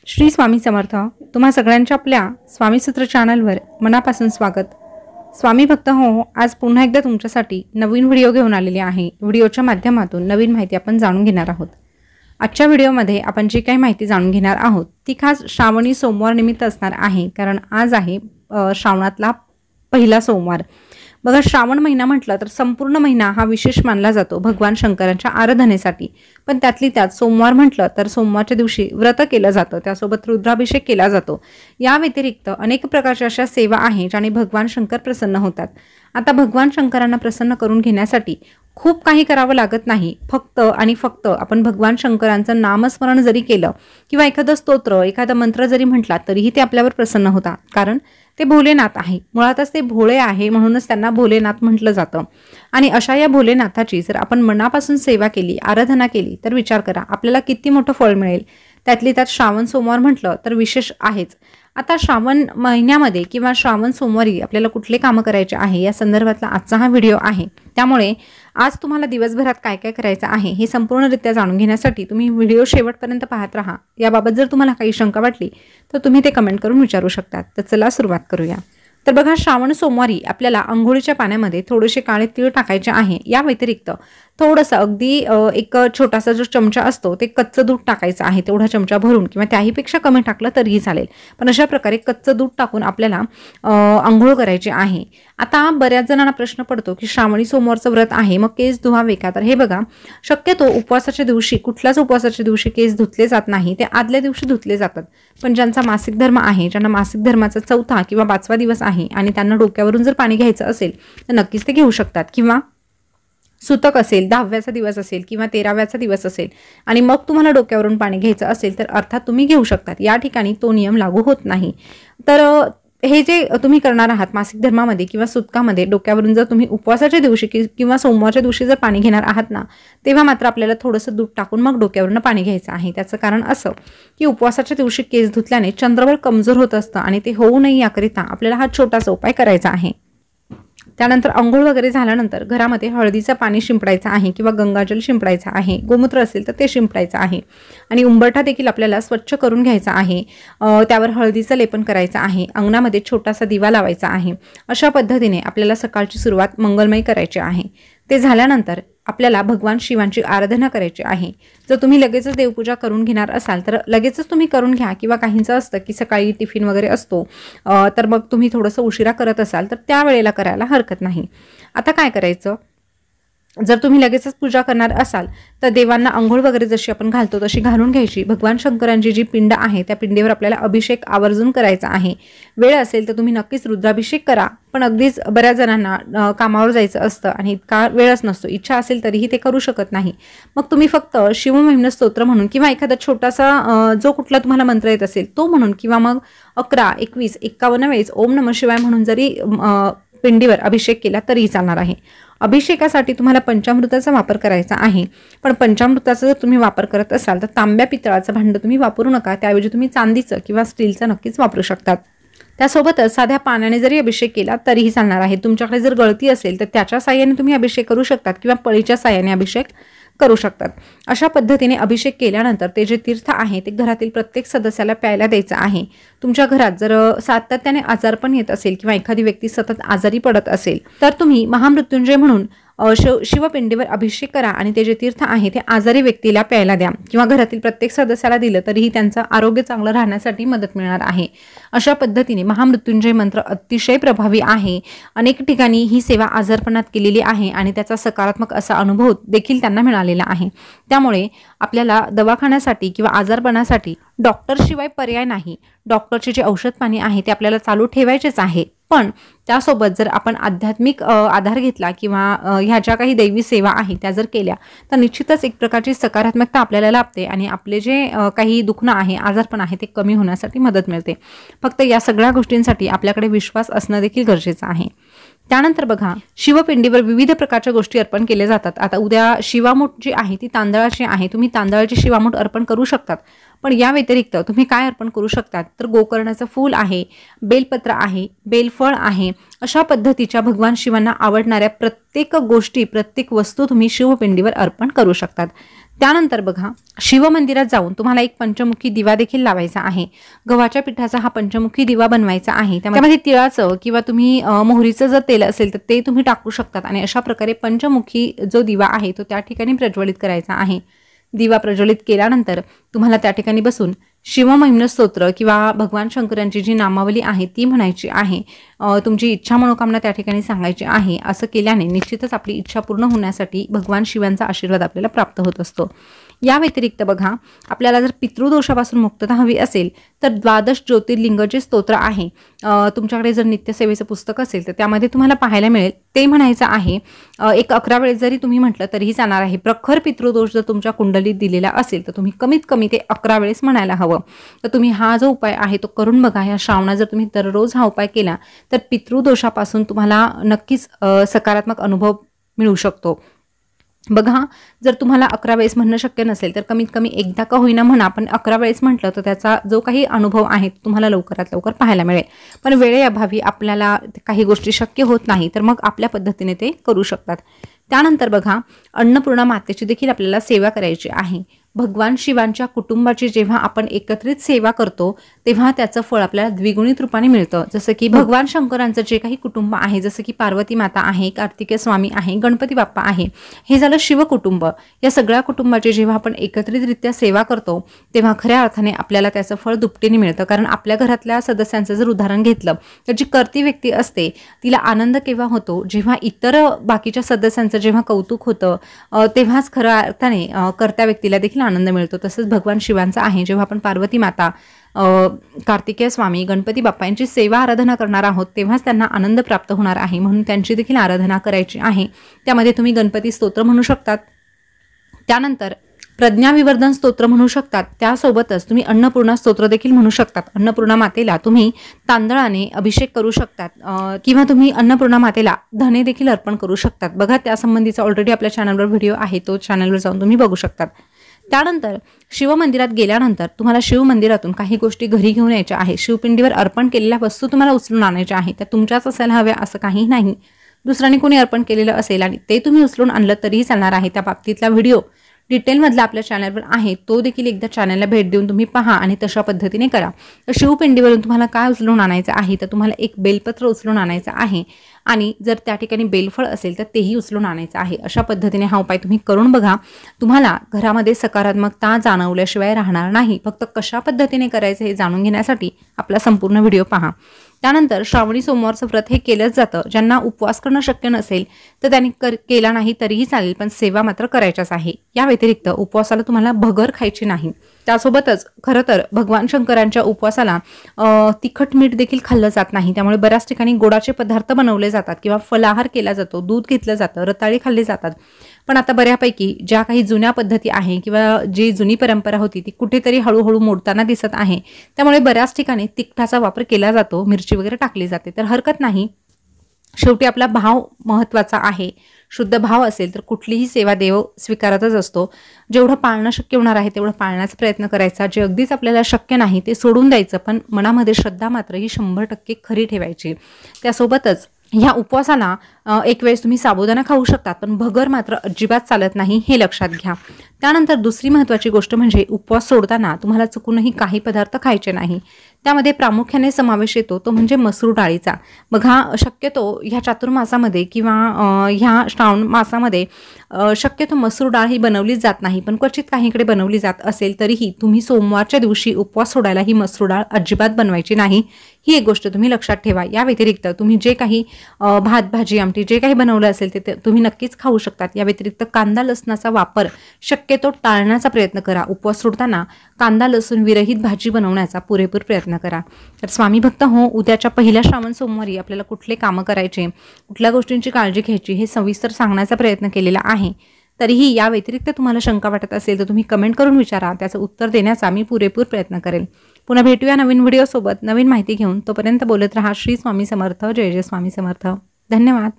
श्री स्वामी समर्थ। तुम्हा सगळ्यांच्या आपल्या स्वामी सूत्र चॅनलवर मनापासून स्वागत। स्वामी भक्त हो, आज पुन्हा एकदा तुमच्यासाठी नवीन व्हिडिओ घेऊन आलेले आहे। व्हिडिओच्या माध्यमातून नवीन माहिती आपण जाणून घेणार आहोत। आजच्या व्हिडिओमध्ये आपण जी काही माहिती जाणून घेणार आहोत ती खास श्रावणी सोमवार निमित्त असणार आहे, कारण आज आहे श्रावणातला पहिला सोमवार। बघा, श्रावण महिना म्हटलं तर संपूर्ण महिना हा विशेष मानला जातो भगवान शंकरांच्या आराधनेसाठी। पण त्यातली त्यात सोमवार म्हटलं तर सोमवारच्या दिवशी व्रत केलं जातं, त्यासोबत रुद्राभिषेक केला जातो। या व्यतिरिक्त अनेक प्रकारच्या अशा सेवा आहेत ज्याने भगवान शंकर प्रसन्न होतात। आता भगवान शंकरांना प्रसन्न करून घेण्यासाठी खूप काही करावं लागत नाही। फक्त आणि फक्त आपण भगवान शंकरांचं नामस्मरण जरी केलं किंवा एखादं स्तोत्र, एखादा मंत्र जरी म्हटला तरीही ते आपल्यावर प्रसन्न होतात, कारण ते भोलेनाथ आहे। मुळातच ते भोळे आहे, म्हणूनच त्यांना भोलेनाथ म्हटलं जातं। आणि अशा या भोलेनाथाची जर आपण मनापासून सेवा केली, आराधना केली तर विचार करा आपल्याला किती मोठं फळ मिळेल। त्यातली त्यात श्रावण सोमवार म्हटलं तर विशेष आहेच। आता श्रावण महिन्यामध्ये किंवा श्रावण सोमवारी आपल्याला कुठले कामं करायचे आहे या संदर्भातला आजचा हा व्हिडिओ आहे। त्यामुळे आज तुम्हाला दिवसभरात काय काय करायचं आहे हे संपूर्णरित्या जाणून घेण्यासाठी तुम्ही व्हिडिओ शेवटपर्यंत पाहत राहा। याबाबत जर तुम्हाला काही शंका वाटली तर तुम्ही ते कमेंट करून विचारू शकता। तर चला सुरुवात करूया। तर बघा, श्रावण सोमवारी आपल्याला अंघोळीच्या पाण्यामध्ये थोडेसे काळे तीळ टाकायचे आहे। या व्यतिरिक्त थोडंसं अगदी एक छोटासा जो चमचा असतो ते कच्चं दूध टाकायचं आहे, तेवढा चमचा भरून, किंवा त्याहीपेक्षा कमी टाकलं तरीही चालेल। पण अशा प्रकारे कच्चं दूध टाकून आपल्याला अंघोळ करायची आहे। आता बऱ्याच जणांना प्रश्न पडतो की श्रावणी सोमवारचं व्रत आहे, मग केस धुवावे का? तर हे बघा, शक्यतो उपवासाच्या दिवशी, कुठल्याच उपवासाच्या दिवशी केस धुतले जात नाही, ते आदल्या दिवशी धुतले जातात। पण ज्यांचा मासिक धर्म आहे, ज्यांना मासिक धर्माचा 4था किंवा 5वा दिवस आहे आणि त्यांना डोक्यावरून जर पाणी घ्यायचं असेल तर नक्कीच ते घेऊ शकतात। किंवा सुतक असेल, 10व्याचा दिवस असेल किंवा 13व्याचा दिवस असेल आणि मग तुम्हाला डोक्यावरून पाणी घ्यायचं असेल तर अर्थात तुम्ही घेऊ शकतात। या ठिकाणी तो नियम लागू होत नाही। तर हे जे तुम्ही करणार आहात मासिक धर्मामध्ये किंवा सुतकामध्ये, डोक्यावरून जर तुम्ही उपवासाच्या दिवशी किंवा सोमवारच्या दिवशी जर पाणी घेणार आहात ना, तेव्हा मात्र आपल्याला थोडंसं दूध टाकून मग डोक्यावरून पाणी घ्यायचं आहे। त्याचं कारण असं की उपवासाच्या दिवशी केस धुतल्याने चंद्रबळ कमजोर होत असतं आणि ते होऊ नये याकरिता आपल्याला हा छोटासा उपाय करायचा आहे। त्यानंतर अंघोळ वगैरे झाल्यानंतर घरामध्ये हळदीचं पाणी शिंपडायचं आहे किंवा गंगाजल शिंपडायचं आहे, गोमूत्र असेल तर ते शिंपडायचं आहे आणि उंबरठा देखील आपल्याला स्वच्छ करून घ्यायचा आहे। त्यावर हळदीचं लेपन करायचं आहे, अंगणामध्ये छोटासा दिवा लावायचा आहे। अशा पद्धतीने आपल्याला सकाळची सुरुवात मंगलमय करायची आहे। ते झाल्यानंतर आपल्याला भगवान शिवांची आराधना करायची आहे। जर तुम्ही लगेचच देवपूजा करून घेणार असाल तर लगेचच तुम्ही करून घ्या, किंवा काहींचं असतं की सकाळी टिफिन वगैरे असतो तर मग तुम्ही थोडंसं उशिरा करत असाल तर त्यावेळेला करायला हरकत नाही। आता काय करायचं, जर तुम्ही लगेचच पूजा करणार असाल तर देवांना अंघोळ वगैरे जशी आपण घालतो तशी घालून घ्यायची। भगवान शंकरांची जी पिंड आहे त्या पिंडीवर आपल्याला अभिषेक आवर्जून करायचा आहे। वेळ असेल तर तुम्ही नक्कीच रुद्राभिषेक करा, पण अगदीच बऱ्याच जणांना कामावर जायचं असतं आणि इतका वेळच नसतो, इच्छा असेल तरीही ते करू शकत नाही। मग तुम्ही फक्त शिवमहिम्न स्तोत्र म्हणून किंवा एखादा छोटासा जो कुठला तुम्हाला मंत्र येत असेल तो म्हणून, किंवा मग 11, 21, 51 वेळेस ओम नमः शिवाय म्हणून जरी पिंडीवर अभिषेक केला तरीही चालणार आहे। अभिषेकासाठी तुम्हाला पंचामृताचा वापर करायचा आहे, पण पंचामृताचा जर तुम्ही वापर करत असाल तर तांब्या पितळाचं भांडं तुम्ही वापरू नका, त्याऐवजी तुम्ही चांदीचं किंवा स्टीलचं नक्कीच वापरू शकतात। त्यासोबतच साध्या पाण्याने जरी अभिषेक केला तरीही चालणार आहे। तुमच्याकडे जर गळती असेल तर त्याच्या साहाय्याने तुम्ही अभिषेक करू शकतात किंवा पळीच्या साहाय्याने अभिषेक करू शकतात। अशा पद्धतीने अभिषेक केल्यानंतर ते जे तीर्थ आहे ते घरातील प्रत्येक सदस्याला प्यायला द्यायचं आहे। तुमच्या घरात जर सातत्याने आजारपण येत असेल किंवा एखादी व्यक्ती सतत आजारी पडत असेल तर तुम्ही महामृत्युंजय म्हणून शिवपिंडीवर अभिषेक करा आणि ते जे तीर्थ आहे ते आजारी व्यक्तीला प्यायला द्या, किंवा घरातील प्रत्येक सदस्याला दिलं तरीही त्यांचं आरोग्य चांगलं राहण्यासाठी मदत मिळणार आहे। अशा पद्धतीने महामृत्युंजय मंत्र अतिशय प्रभावी आहे। अनेक ठिकाणी ही सेवा आजारपणात केलेली आहे आणि त्याचा सकारात्मक असा अनुभव देखील त्यांना मिळालेला आहे। त्यामुळे आपल्याला दवाखान्यासाठी किंवा आजारपणासाठी डॉक्टरशिवाय पर्याय नाही। डॉक्टरचे जे औषध पाणी आहे ते आपल्याला चालू ठेवायचेच आहे, पण त्यासोबत जर आपण आध्यात्मिक आधार घेतला किंवा ह्या ज्या काही दैवी सेवा आहेत त्या जर केल्या तर निश्चितच एक प्रकारची सकारात्मकता आपल्याला लाभते आणि आपले जे काही दुखणं आहे, आजारपण आहे ते कमी होण्यासाठी मदत मिळते। फक्त या सगळ्या गोष्टींसाठी आपल्याकडे विश्वास असणं देखील गरजेचं आहे। त्यानंतर बघा, शिवपिंडीवर विविध प्रकारच्या गोष्टी अर्पण केल्या जातात। आता उद्या शिवामूठ जी आहे ती तांदळाची आहे, तुम्ही तांदळाची शिवामूठ अर्पण करू शकतात। पण या व्यतिरिक्त तुम्ही काय अर्पण करू शकतात तर गोकर्णाचं फूल आहे, बेलपत्र आहे, बेलफळ आहे। अशा पद्धतीच्या भगवान शिवांना आवडणाऱ्या प्रत्येक गोष्टी, प्रत्येक वस्तू तुम्ही शिवपिंडीवर अर्पण करू शकतात। त्यानंतर बघा, शिवमंदिरात जाऊन तुम्हाला एक पंचमुखी दिवा देखील लावायचा आहे. गव्हाच्या पिठाचा हा पंचमुखी दिवा बनवायचा आहे. त्यामध्ये तिळाचं किंवा तुम्ही मोहरीचं जर तेल असेल तर ते तुम्ही टाकू शकतात आणि अशा प्रकारे पंचमुखी जो दिवा आहे तो त्या ठिकाणी प्रज्वलित करायचा आहे. दिवा प्रज्वलित केल्यानंतर तुम्हाला त्या ठिकाणी बसून शिवमहिम्न स्तोत्र किंवा भगवान शंकरांची जी नामावली आहे ती म्हणायची आहे. तुमची इच्छा मनोकामना त्या ठिकाणी सांगायची आहे. असं केल्याने निश्चितच आपली इच्छा पूर्ण होण्यासाठी भगवान शिवांचा आशीर्वाद आपल्याला प्राप्त होत असतो. या व्यतिरिक्त बघा, आपल्याला जर पितृदोषापासून मुक्तता हवी असेल तर 12 ज्योतिर्लिंग जे स्तोत्र आहे, तुमच्याकडे जर नित्यसेवेचं पुस्तक असेल तर त्यामध्ये तुम्हाला पाहायला मिळेल, ते म्हणायचं आहे. एक 11 वेळेस जरी तुम्ही म्हटलं तरीही जाणार आहे. प्रखर पितृदोष जर तुमच्या कुंडलीत दिलेला असेल तर तुम्ही कमीत कमी ते 11 वेळेस म्हणायला हवं. तर तुम्ही हा जो उपाय आहे तो करून बघा. या श्रावणात जर तुम्ही दररोज हा उपाय केला तर पितृदोषापासून तुम्हाला नक्कीच सकारात्मक अनुभव मिळू शकतो. बघा, जर तुम्हाला 11 वेळेस म्हणणं शक्य नसेल तर कमीत कमी एकदा का होईना म्हणा, पण 11 वेळेस म्हटलं तर त्याचा जो काही अनुभव आहे तुम्हाला लवकरात लवकर पाहायला मिळेल. पण वेळेअभावी आपल्याला काही गोष्टी शक्य होत नाही, तर मग आपल्या पद्धतीने ते करू शकतात. त्यानंतर बघा, अन्नपूर्णा मातेची देखील आपल्याला सेवा करायची आहे. भगवान शिवांच्या कुटुंबाची जेव्हा आपण एकत्रित सेवा करतो तेव्हा त्याचं फळ आपल्याला द्विगुणित रूपाने मिळतं. जसं की भगवान शंकरांचं जे काही कुटुंब आहे, जसं की पार्वती माता आहे, कार्तिकेय स्वामी आहे, गणपती बाप्पा आहे, हे झालं शिवकुटुंब. या सगळ्या कुटुंबाची जेव्हा आपण एकत्रितरित्या सेवा करतो तेव्हा खऱ्या अर्थाने आपल्याला त्याचं फळ दुपटीने मिळतं. कारण आपल्या घरातल्या सदस्यांचं जर उदाहरण घेतलं तर जी कर्ती व्यक्ती असते तिला आनंद केव्हा होतो, जेव्हा इतर बाकीच्या सदस्यांचं जेव्हा कौतुक होतं तेव्हाच खऱ्या अर्थाने कर्त्या व्यक्तीला देखील आनंद मिळतो. तसंच भगवान शिवांचा आहे, जेव्हा आपण पार्वती माता, कार्तिकेय स्वामी, गणपती बाप्पा यांची सेवा आराधना करणार आहोत तेव्हाच त्यांना आनंद प्राप्त होणार आहे. म्हणून त्यांची देखील आराधना करायची आहे. त्यामध्ये तुम्ही गणपती स्तोत्र म्हणू शकतात, त्यानंतर प्रज्ञाविवर्धन स्तोत्र म्हणू शकतात, त्यासोबतच तुम्ही अन्नपूर्णा स्तोत्र देखील म्हणू शकतात. अन्नपूर्णा मातेला तुम्ही तांदळाने अभिषेक करू शकतात किंवा तुम्ही अन्नपूर्णा मातेला धने देखील अर्पण करू शकतात. बघा, त्यासंबंधीचा ऑलरेडी आपल्या चॅनलवर व्हिडिओ आहे, तो चॅनलवर जाऊन तुम्ही बघू शकतात. त्यानंतर शिवमंदिरात गेल्यानंतर तुम्हाला शिवमंदिरातून काही गोष्टी घरी घेऊन यायच्या आहे. शिवपिंडीवर अर्पण केलेल्या वस्तू तुम्हाला उचलून आणायच्या आहे. त्या तुमच्याच असायला हव्या असं काही नाही. दुसऱ्याने कोणी अर्पण केलेलं असेल आणि ते तुम्ही उचलून आणलं तरीही चालणार आहे. त्या बाबतीतला व्हिडिओ डिटेलमधला आपल्या चॅनलवर आहे, तो देखील एकदा चॅनलला भेट देऊन तुम्ही पहा आणि तशा पद्धतीने करा. तर शिवपिंडीवरून तुम्हाला काय उचलून आणायचं आहे, तर तुम्हाला एक बेलपत्र उचलून आणायचं आहे आणि जर त्या ठिकाणी बेलफळ असेल तर तेही उचलून आणायचं आहे. अशा पद्धतीने हा उपाय तुम्ही करून बघा. तुम्हाला घरामध्ये सकारात्मकता जाणवल्याशिवाय राहणार नाही. फक्त कशा पद्धतीने करायचं हे जाणून घेण्यासाठी आपला संपूर्ण व्हिडिओ पहा. त्यानंतर श्रावणी सोमवारचं व्रत हे केलंच जातं. ज्यांना उपवास करणं शक्य नसेल तर त्यांनी केला नाही तरीही चालेल, पण सेवा मात्र करायच्याच आहे. या व्यतिरिक्त उपवासाला तुम्हाला भगर खायची नाही. त्यासोबतच खरं तर भगवान शंकरांच्या उपवासाला तिखट मीठ देखील खाल्लं जात नाही. त्यामुळे बऱ्याच ठिकाणी गोडाचे पदार्थ बनवले जातात किंवा फलाहार केला जातो, दूध घेतलं जातं, रताळी खाल्ली जातात. पण आता बऱ्यापैकी ज्या काही जुन्या पद्धती आहे किंवा जी जुनी परंपरा होती ती कुठेतरी हळूहळू मोडताना दिसत आहे. त्यामुळे बऱ्याच ठिकाणी तिखटाचा वापर केला जातो, मिरची वगैरे टाकली जाते. तर हरकत नाही, शेवटी आपला भाव महत्त्वाचा आहे. शुद्ध भाव असेल तर कुठलीही सेवा देव स्वीकारतच असतो. जेवढं पाळणं शक्य होणार आहे तेवढं पाळण्याचा प्रयत्न करायचा. जे अगदीच आपल्याला शक्य नाही ते सोडून द्यायचं, पण मनामध्ये श्रद्धा मात्र ही 100% खरी ठेवायची. त्यासोबतच ह्या उपवासाला एक वेळेस तुम्ही साबुदाणा खाऊ शकतात, पण भगर मात्र अजिबात चालत नाही, हे लक्षात घ्या. त्यानंतर दुसरी महत्त्वाची गोष्ट म्हणजे उपवास सोडताना तुम्हाला चुकूनही काही पदार्थ खायचे नाही. त्यामध्ये प्रामुख्याने समावेश येतो तो म्हणजे मसूर डाळीचा. बघा, शक्यतो ह्या चातुर्मासामध्ये किंवा ह्या श्रावण मासामध्ये शक्यतो मसूर डाळ ही बनवली जात नाही, पण क्वचित काहीकडे बनवली जात असेल तरीही तुम्ही सोमवारच्या दिवशी उपवास सोडायला ही मसूर डाळ अजिबात बनवायची नाही. ही एक गोष्ट तुम्ही लक्षात ठेवा. या व्यतिरिक्त तुम्ही जे काही भात, भाजी, आमटी जे काही बनवलं असेल ते तुम्ही नक्कीच खाऊ शकतात. या व्यतिरिक्त कांदा लसणाचा वापर शक्यतो टाळण्याचा प्रयत्न करा. उपवास सोडताना कांदा लसूण विरहित भाजी बनवण्याचा पुरेपूर प्रयत्न करा. तर स्वामी भक्त हो, उद्याच्या पहिल्या श्रावण सोमवारी आपल्याला कुठले कामं करायचे, कुठल्या गोष्टींची काळजी घ्यायची हे सविस्तर सांगण्याचा प्रयत्न केलेला आहे. तरीही या व्यतिरिक्त तुम्हाला शंका वाटत असेल तर तुम्ही कमेंट करून विचारा, त्याचं उत्तर देण्याचा मी पुरेपूर प्रयत्न करेल. पुन्हा भेटूया नवीन व्हिडिओ सोबत, नवीन माहिती घेऊन. तोपर्यंत बोलत रहा. श्री स्वामी समर्थ. जय जय स्वामी समर्थ. धन्यवाद.